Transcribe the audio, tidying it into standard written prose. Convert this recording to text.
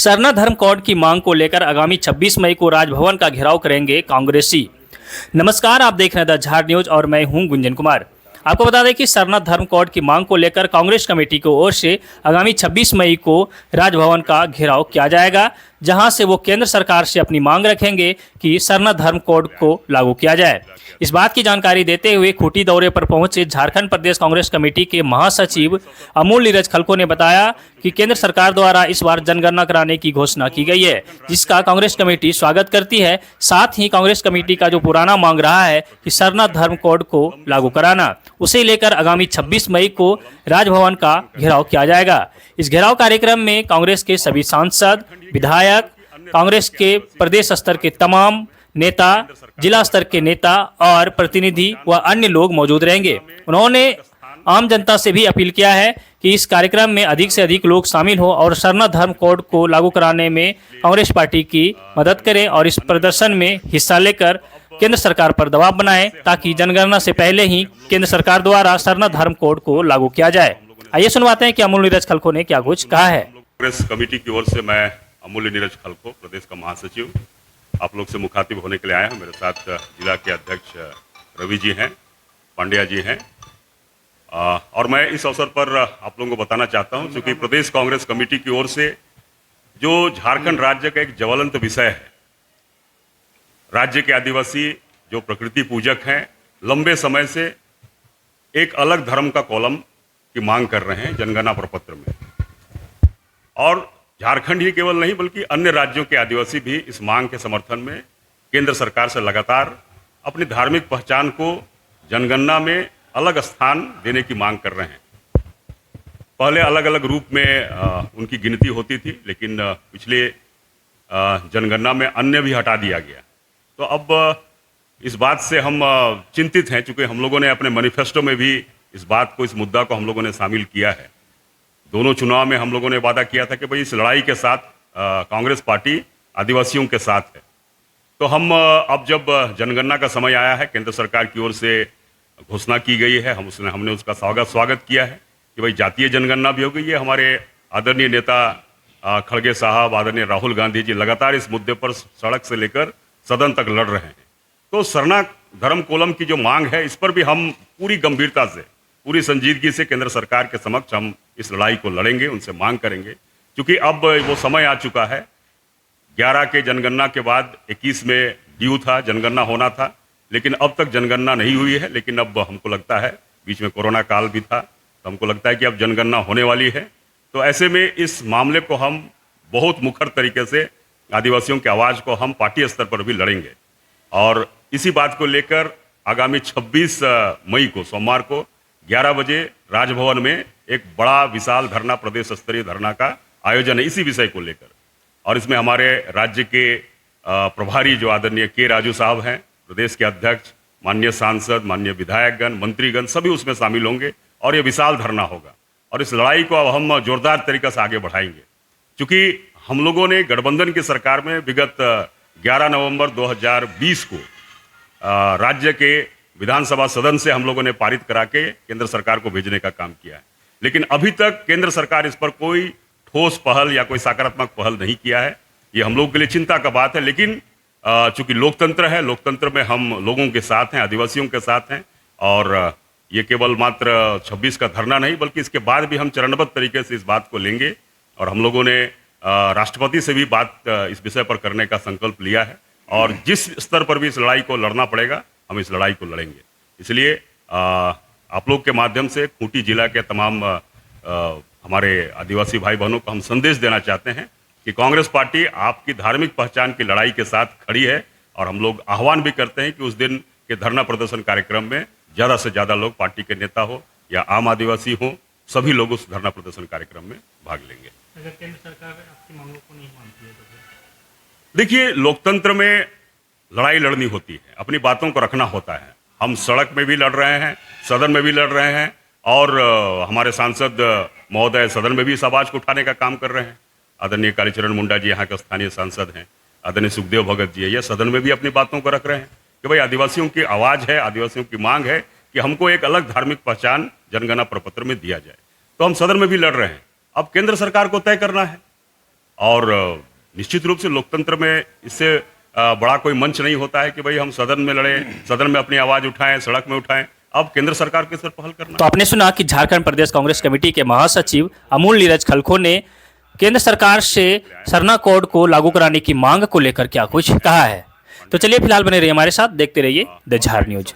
सरना धर्म कोड की मांग को लेकर आगामी 26 मई को राजभवन का घेराव करेंगे कांग्रेसी। नमस्कार, आप देख रहे हैं द झाड़ न्यूज और मैं हूं गुंजन कुमार। आपको बता दें कि सरना धर्म कोड की मांग को लेकर कांग्रेस कमेटी की ओर से आगामी 26 मई को राजभवन का घेराव किया जाएगा, जहां से वो केंद्र सरकार से अपनी मांग रखेंगे कि सरना धर्म कोड को लागू किया जाए। इस बात की जानकारी देते हुए खूंटी दौरे पर पहुंचे झारखंड प्रदेश कांग्रेस कमेटी के महासचिव अमूल नीरज खलको ने बताया कि केंद्र सरकार द्वारा इस बार जनगणना कराने की घोषणा की गई है, जिसका कांग्रेस कमेटी स्वागत करती है। साथ ही कांग्रेस कमेटी का जो पुराना मांग रहा है कि सरना धर्म कोड को लागू कराना, उसे लेकर आगामी 26 मई को राजभवन का घेराव किया जाएगा। इस घेराव कार्यक्रम में कांग्रेस के सभी सांसद, विधायक, कांग्रेस के प्रदेश स्तर के तमाम नेता, जिला स्तर के नेता और प्रतिनिधि व अन्य लोग मौजूद रहेंगे। उन्होंने आम जनता से भी अपील किया है कि इस कार्यक्रम में अधिक से अधिक लोग शामिल हो और सरना धर्म कोड को लागू कराने में कांग्रेस पार्टी की मदद करें और इस प्रदर्शन में हिस्सा लेकर केंद्र सरकार पर दबाव बनाएं, ताकि जनगणना से पहले ही केंद्र सरकार द्वारा सरना धर्म कोड को लागू किया जाए। आइए सुनवाते हैं कि अमूल नीरज खलको ने क्या कुछ कहा है। कांग्रेस कमेटी की ओर से मैं अमूल्य नीरज खलको, प्रदेश का महासचिव, आप लोग से मुखातिब होने के लिए आया हूँ। मेरे साथ जिला के अध्यक्ष रवि जी हैं, पांड्या जी हैं, और मैं इस अवसर पर आप लोगों को बताना चाहता हूँ, क्योंकि प्रदेश कांग्रेस कमेटी की ओर से जो झारखंड राज्य का एक ज्वलंत विषय है, राज्य के आदिवासी जो प्रकृति पूजक हैं, लंबे समय से एक अलग धर्म का कॉलम की मांग कर रहे हैं जनगणना प्रपत्र में, और झारखंड ही केवल नहीं बल्कि अन्य राज्यों के आदिवासी भी इस मांग के समर्थन में केंद्र सरकार से लगातार अपनी धार्मिक पहचान को जनगणना में अलग स्थान देने की मांग कर रहे हैं। पहले अलग अलग रूप में उनकी गिनती होती थी, लेकिन पिछले जनगणना में अन्य भी हटा दिया गया। तो अब इस बात से हम चिंतित हैं, चूंकि हम लोगों ने अपने मैनिफेस्टो में भी इस बात को, इस मुद्दा को हम लोगों ने शामिल किया है। दोनों चुनाव में हम लोगों ने वादा किया था कि भाई इस लड़ाई के साथ कांग्रेस पार्टी आदिवासियों के साथ है। तो हम अब जब जनगणना का समय आया है, केंद्र सरकार की ओर से घोषणा की गई है, हमने उसका स्वागत किया है कि भाई जातीय जनगणना भी हो गई है। हमारे आदरणीय नेता खड़गे साहब, आदरणीय राहुल गांधी जी लगातार इस मुद्दे पर सड़क से लेकर सदन तक लड़ रहे हैं। तो सरना धर्म कोलम की जो मांग है, इस पर भी हम पूरी गंभीरता से, पूरी संजीदगी से केंद्र सरकार के समक्ष हम इस लड़ाई को लड़ेंगे, उनसे मांग करेंगे, क्योंकि अब वो समय आ चुका है। 11 के जनगणना के बाद 21 में ड्यू था, जनगणना होना था, लेकिन अब तक जनगणना नहीं हुई है। लेकिन अब हमको लगता है, बीच में कोरोना काल भी था, तो हमको लगता है कि अब जनगणना होने वाली है। तो ऐसे में इस मामले को हम बहुत मुखर तरीके से, आदिवासियों की आवाज़ को हम पार्टी स्तर पर भी लड़ेंगे, और इसी बात को लेकर आगामी 26 मई को सोमवार को 11 बजे राजभवन में एक बड़ा विशाल धरना, प्रदेश स्तरीय धरना का आयोजन है इसी विषय को लेकर। और इसमें हमारे राज्य के प्रभारी जो आदरणीय के राजू साहब हैं, प्रदेश के अध्यक्ष, माननीय सांसद, माननीय विधायकगण, मंत्रीगण सभी उसमें शामिल होंगे, और ये विशाल धरना होगा। और इस लड़ाई को अब हम जोरदार तरीके से आगे बढ़ाएंगे, क्योंकि हम लोगों ने गठबंधन की सरकार में विगत 11 नवंबर 2020 को राज्य के विधानसभा सदन से हम लोगों ने पारित करा के केंद्र सरकार को भेजने का काम किया है। लेकिन अभी तक केंद्र सरकार इस पर कोई ठोस पहल या कोई सकारात्मक पहल नहीं किया है। ये हम लोगों के लिए चिंता का बात है। लेकिन चूंकि लोकतंत्र है, लोकतंत्र में हम लोगों के साथ हैं, आदिवासियों के साथ हैं, और ये केवल मात्र 26 का धरना नहीं, बल्कि इसके बाद भी हम चरणबद्ध तरीके से इस बात को लेंगे। और हम लोगों ने राष्ट्रपति से भी बात इस विषय पर करने का संकल्प लिया है, और जिस स्तर पर भी इस लड़ाई को लड़ना पड़ेगा, हम इस लड़ाई को लड़ेंगे। इसलिए आप लोग के माध्यम से खूंटी जिला के तमाम हमारे आदिवासी भाई बहनों को हम संदेश देना चाहते हैं कि कांग्रेस पार्टी आपकी धार्मिक पहचान की लड़ाई के साथ खड़ी है, और हम लोग आह्वान भी करते हैं कि उस दिन के धरना प्रदर्शन कार्यक्रम में ज़्यादा से ज़्यादा लोग, पार्टी के नेता हो या आम आदिवासी हो, सभी लोग उस धरना प्रदर्शन कार्यक्रम में भाग लेंगे। अगर केंद्र सरकार आपकी मांगों को नहीं मानती है तो देखिए, लोकतंत्र में लड़ाई लड़नी होती है, अपनी बातों को रखना होता है। हम सड़क में भी लड़ रहे हैं, सदन में भी लड़ रहे हैं, और हमारे सांसद महोदय सदन में भी इस आवाज़ को उठाने का काम कर रहे हैं। आदरणीय कालीचरण मुंडा जी यहाँ के स्थानीय सांसद हैं, आदरणीय सुखदेव भगत जी है, ये सदन में भी अपनी बातों को रख रहे हैं कि भाई आदिवासियों की आवाज़ है, आदिवासियों की मांग है कि हमको एक अलग धार्मिक पहचान जनगणना प्रपत्र में दिया जाए। तो हम सदन में भी लड़ रहे हैं। अब केंद्र सरकार को तय करना है और निश्चित रूप से लोकतंत्र में इससे बड़ा कोई मंच नहीं होता है कि भाई हम सदन में लड़ें, सदन में अपनी आवाज़ उठाएं, सड़क में उठाएं। अब केंद्र सरकार के सर पहल करना। तो आपने सुना कि झारखंड प्रदेश कांग्रेस कमेटी के महासचिव अमूल नीरज खलखो ने केंद्र सरकार से सरना कोड को लागू कराने की मांग को लेकर क्या कुछ कहा है। तो चलिए फिलहाल बने रहिए हमारे साथ, देखते रहिए द झार न्यूज।